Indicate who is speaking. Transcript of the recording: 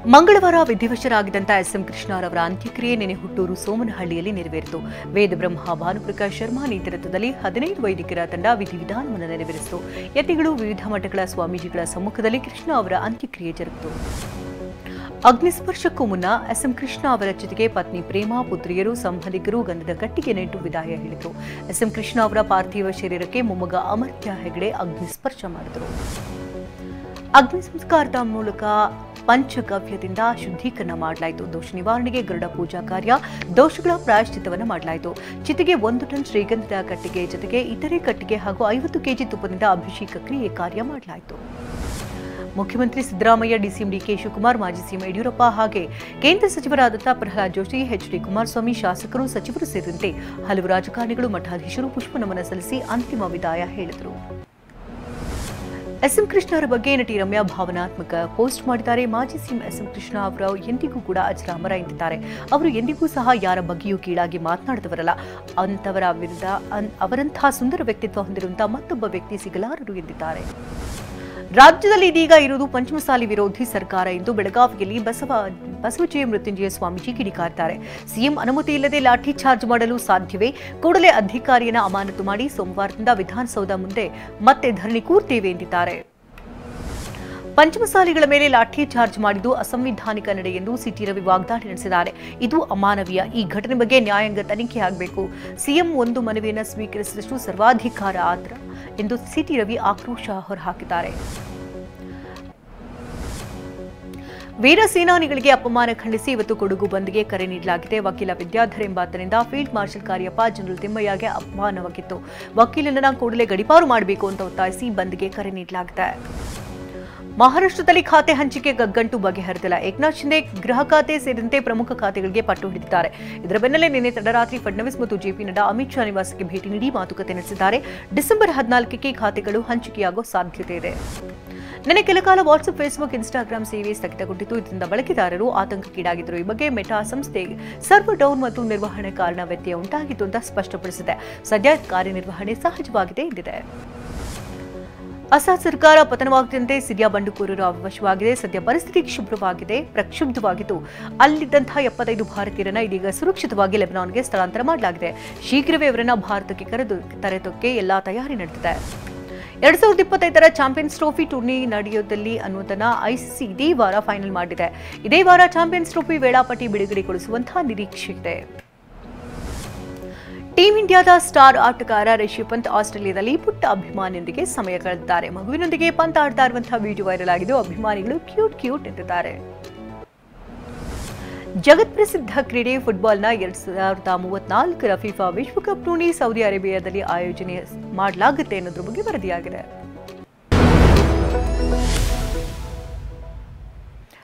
Speaker 1: ಮಂಗಳವಾರ ವಿಧಿವಶರಾಗಿದ್ದಂಥ ಎಸ್ಎಂ ಕೃಷ್ಣರವರ ಅಂತ್ಯಕ್ರಿಯೆ ನಿನ್ನೆ ಹುಟ್ಟೂರು ಸೋಮನಹಳ್ಳಿಯಲ್ಲಿ ನೆರವೇರಿತು. ವೇದಬ್ರಹ್ಮ ಭಾನುಪ್ರಕಾಶ್ ಶರ್ಮಾ ನೇತೃತ್ವದಲ್ಲಿ 15 ವೈದಿಕರ ತಂಡ ವಿಧಿವಿಧಾನವನ್ನು ನೆರವೇರಿಸಿತು. ಯತಿಗಳು ವಿವಿಧ ಮಠಗಳ ಸ್ವಾಮೀಜಿಗಳ ಸಮ್ಮುಖದಲ್ಲಿ ಕೃಷ್ಣ ಅವರ ಅಂತ್ಯಕ್ರಿಯೆ ಜರುಗಿತು. ಅಗ್ನಿಸ್ಪರ್ಶಕ್ಕೂ ಮುನ್ನ ಎಸ್ಎಂ ಕೃಷ್ಣ ಅವರ ಜೊತೆಗೆ ಪತ್ನಿ ಪ್ರೇಮಾ, ಪುತ್ರಿಯರು, ಸಂಬಂಧಿಕರು ಗಂಧದ ಕಟ್ಟಿಗೆ ನೆಟ್ಟು ವಿದಾಯ ಹೇಳಿದರು. ಎಸ್ಎಂ ಕೃಷ್ಣ ಅವರ ಪಾರ್ಥಿವ ಶರೀರಕ್ಕೆ ಮೊಮ್ಮಗ ಅಮರ್ತ್ಯ ಹೆಗಡೆ ಅಗ್ನಿಸ್ಪರ್ಶ ಮಾಡಿದರು. ಅಗ್ನಿ ಸಂಸ್ಕಾರದ ಮೂಲಕ ಪಂಚಗವ್ಯದಿಂದ ಶುದ್ಧೀಕರಣ ಮಾಡಲಾಯಿತು. ದೋಷ ನಿವಾರಣೆಗೆ ಗರುಡ ಪೂಜಾ ಕಾರ್ಯ, ದೋಷಗಳ ಪ್ರಾಯಶ್ಚಿತ್ತವನ್ನು ಮಾಡಲಾಯಿತು. ಚಿತೆಗೆ 1 ಟನ್ ಶ್ರೀಗಂಧದ ಕಟ್ಟಿಗೆ ಜೊತೆಗೆ ಇತರೆ ಕಟ್ಟಿಗೆ ಹಾಗೂ 50 ಕೆಜಿ ತುಪ್ಪದಿಂದ ಅಭಿಷೇಕ ಕ್ರಿಯೆ ಕಾರ್ಯ ಮಾಡಲಾಯಿತು. ಮುಖ್ಯಮಂತ್ರಿ ಸಿದ್ದರಾಮಯ್ಯ, ಡಿಸಿಎಂ ಡಿಕೆ ಶಿವಕುಮಾರ್, ಮಾಜಿ ಸಿಎಂ ಯಡಿಯೂರಪ್ಪ ಹಾಗೆ ಕೇಂದ್ರ ಸಚಿವರಾದಂಥ ಪ್ರಹ್ಲಾದ್ ಜೋಶಿ, ಎಚ್ಡಿ ಕುಮಾರಸ್ವಾಮಿ, ಶಾಸಕರು, ಸಚಿವರು ಸೇರಿದಂತೆ ಹಲವು ರಾಜಕಾರಣಿಗಳು, ಮಠಾಧೀಶರು ಪುಷ್ಪನಮನ ಸಲ್ಲಿಸಿ ಅಂತಿಮ ವಿದಾಯ ಹೇಳಿದರು. ಎಸ್ಎಂ ಕೃಷ್ಣರ ಬಗ್ಗೆ ನಟಿ ರಮ್ಯಾ ಭಾವನಾತ್ಮಕ ಪೋಸ್ಟ್ ಮಾಡಿದ್ದಾರೆ. ಮಾಜಿ ಸಿಎಂ ಎಸ್ಎಂ ಕೃಷ್ಣ ಅವರು ಎಂದಿಗೂ ಕೂಡ ಅಜರಾಮರ ಎಂದಿದ್ದಾರೆ. ಅವರು ಎಂದಿಗೂ ಸಹ ಯಾರ ಬಗ್ಗೆಯೂ ಕೀಳಾಗಿ ಮಾತನಾಡಿದವರಲ್ಲ. ಅಂತವರ ವಿರುದ್ಧ ಅವರಂತಹ ಸುಂದರ ವ್ಯಕ್ತಿತ್ವ ಹೊಂದಿರುವಂತಹ ಮತ್ತೊಬ್ಬ ವ್ಯಕ್ತಿ ಸಿಗಲಾರರು ಎಂದಿದ್ದಾರೆ. ರಾಜ್ಯದಲ್ಲಿ ಇದೀಗ ಇರುವುದು ಪಂಚಮಸಾಲಿ ವಿರೋಧಿ ಸರ್ಕಾರ ಎಂದು ಬೆಳಗಾವಿಯಲ್ಲಿ ಬಸವಜಯ ಮೃತ್ಯುಂಜಯ ಸ್ವಾಮೀಜಿ ಕಿಡಿಕಾರಿದ್ದಾರೆ. ಸಿಎಂ ಅನುಮತಿ ಇಲ್ಲದೆ ಲಾಠಿ ಚಾರ್ಜ್ ಮಾಡಲು ಸಾಧ್ಯವೇ? ಕೂಡಲೇ ಅಧಿಕಾರಿಯನ್ನು ಅಮಾನತು ಮಾಡಿ ಸೋಮವಾರದಿಂದ ವಿಧಾನಸೌಧ ಮುಂದೆ ಮತ್ತೆ ಧರಣಿ ಕೂರ್ತೇವೆ ಎಂದಿದ್ದಾರೆ. ಪಂಚಮಸಾಲಿಗಳ ಮೇಲೆ ಲಾಠಿ ಚಾರ್ಜ್ ಮಾಡಿದ್ದು ಅಸಂವಿಧಾನಿಕ ನಡೆ ಎಂದು ಸಿಟಿ ರವಿ ವಾಗ್ದಾಳಿ ನಡೆಸಿದ್ದಾರೆ. ಇದು ಅಮಾನವೀಯ. ಈ ಘಟನೆ ಬಗ್ಗೆ ನ್ಯಾಯಾಂಗ ತನಿಖೆ ಆಗಬೇಕು. ಸಿಎಂ ಒಂದು ಮನವಿಯನ್ನು ಸ್ವೀಕರಿಸಿದಷ್ಟು ಸರ್ವಾಧಿಕಾರ ಆದ್ರ ಎಂದು ಸಿಟಿ ರವಿ ಆಕ್ರೋಶ ಹೊರಹಾಕಿದ್ದಾರೆ. ವೀರ ಸೇನಾನಿಗಳಿಗೆ ಅಪಮಾನ ಖಂಡಿಸಿ ಇವತ್ತು ಕೊಡಗು ಬಂದ್ಗೆ ಕರೆ ನೀಡಲಾಗಿದೆ. ವಕೀಲ ವಿದ್ಯಾಧರ್ ಎಂಬಾತನಿಂದ ಫೀಲ್ಡ್ ಮಾರ್ಷಲ್ ಕಾರ್ಯಪ್ಪ ಜನರಲ್ ತಿಮ್ಮಯ್ಯಗೆ ಅಪಮಾನವಾಗಿತ್ತು. ವಕೀಲನನ್ನ ಕೂಡಲೇ ಗಡೀಪಾರು ಮಾಡಬೇಕು ಅಂತ ಒತ್ತಾಯಿಸಿ ಬಂದ್ಗೆ ಕರೆ ನೀಡಲಾಗಿದೆ. ಮಹಾರಾಷ್ಟ್ರದಲ್ಲಿ ಖಾತೆ ಹಂಚಿಕೆ ಗಗ್ಗಂಟು ಬಗೆಹರಿದಿಲ್ಲ. ಏಕನಾಥ್ ಶಿಂದೆ ಗೃಹ ಖಾತೆ ಸೇರಿದಂತೆ ಪ್ರಮುಖ ಖಾತೆಗಳಿಗೆ ಪಟ್ಟು ಹಿಡಿದಿದ್ದಾರೆ. ಇದರ ಬೆನ್ನಲ್ಲೇ ನಿನ್ನೆ ತಡರಾತ್ರಿ ಫಡ್ನವೀಸ್ ಮತ್ತು ಜೆಪಿ ನಡ್ಡಾ ಅಮಿತ್ ಶಾ ನಿವಾಸಕ್ಕೆ ಭೇಟಿ ನೀಡಿ ಮಾತುಕತೆ ನಡೆಸಿದ್ದಾರೆ. ಡಿಸೆಂಬರ್ 14ಕ್ಕೆ ಖಾತೆಗಳು ಹಂಚಿಕೆಯಾಗುವ ಸಾಧ್ಯತೆ ಇದೆ. ನಿನ್ನೆ ಕೆಲಕಾಲ ವಾಟ್ಸ್ಆಪ್, ಫೇಸ್ಬುಕ್, ಇನ್ಸ್ಟಾಗ್ರಾಂ ಸೇವೆ ಸ್ಥಗಿತಗೊಂಡಿದ್ದು, ಇದರಿಂದ ಬಳಕೆದಾರರು ಆತಂಕಕ್ಕೀಡಾಗಿದ್ದರು. ಈ ಬಗ್ಗೆ ಮೆಟಾ ಸಂಸ್ಥೆ ಸರ್ವರ್ ಡೌನ್ ಮತ್ತು ನಿರ್ವಹಣೆ ಕಾರಣ ವ್ಯತ್ಯಯ ಉಂಟಾಗಿತ್ತು ಅಂತ ಸ್ಪಷ್ಟಪಡಿಸಿದೆ. ಸದ್ಯ ಕಾರ್ಯನಿರ್ವಹಣೆ ಸಹಜವಾಗಿದೆ ಎಂದಿದೆ. ಅಸ್ಸಾಂ ಸರ್ಕಾರ ಪತನವಾಗುತ್ತಿದ್ದಂತೆ ಸಿರಿಯಾ ಬಂಡುಕೋರರು ಅವವಶವಾಗಿದೆ. ಸದ್ಯ ಪರಿಸ್ಥಿತಿ ಪ್ರಕ್ಷುಬ್ಧವಾಗಿದ್ದು ಅಲ್ಲಿದ್ದಂತಹ 75 ಭಾರತೀಯರನ್ನ ಇದೀಗ ಸುರಕ್ಷಿತವಾಗಿ ಲೆಬನಾನ್ಗೆ ಸ್ಥಳಾಂತರ ಮಾಡಲಾಗಿದೆ. ಶೀಘ್ರವೇ ಅವರನ್ನ ಭಾರತಕ್ಕೆ ತರೆತೊಕ್ಕೆ ಎಲ್ಲಾ ತಯಾರಿ ನಡೆದಿದೆ. 2025ರ ಚಾಂಪಿಯನ್ಸ್ ಟ್ರೋಫಿ ಟೂರ್ನಿ ನಡೆಯುವುದಲ್ಲಿ ಅನ್ನುವುದನ್ನು ಐಸಿಸಿ ಇದೇ ವಾರ ಫೈನಲ್ ಮಾಡಿದೆ. ಇದೇ ವಾರ ಚಾಂಪಿಯನ್ಸ್ ಟ್ರೋಫಿ ವೇಳಾಪಟ್ಟಿ ಬಿಡುಗಡೆಗೊಳಿಸುವಂತಹ ನಿರೀಕ್ಷೆ ಇದೆ. ಟೀಂ ಇಂಡಿಯಾದ ಸ್ಟಾರ್ ಆಟಗಾರ ರಿಷಬ್ ಪಂತ್ ಆಸ್ಟ್ರೇಲಿಯಾದಲ್ಲಿ ಪುಟ್ಟ ಅಭಿಮಾನಿಯೊಂದಿಗೆ ಸಮಯ ಕಳೆದಿದ್ದಾರೆ. ಮಗುವಿನೊಂದಿಗೆ ಪಂತ್ ಆಡ್ತಾ ಇರುವಂತಹ ವಿಡಿಯೋ ವೈರಲ್ ಆಗಿದ್ದು ಅಭಿಮಾನಿಗಳು ಕ್ಯೂಟ್ ಎಂದಿದ್ದಾರೆ. ಜಗತ್ಪ್ರಸಿದ್ಧ ಕ್ರೀಡೆ ಫುಟ್ಬಾಲ್ನ 2034ರ ಫಿಫಾ ವಿಶ್ವಕಪ್ ಟೂರ್ನಿ ಸೌದಿ ಅರೇಬಿಯಾದಲ್ಲಿ ಆಯೋಜನೆ ಮಾಡಲಾಗುತ್ತೆ ಅನ್ನೋದ್ರ ಬಗ್ಗೆ ವರದಿಯಾಗಿದೆ.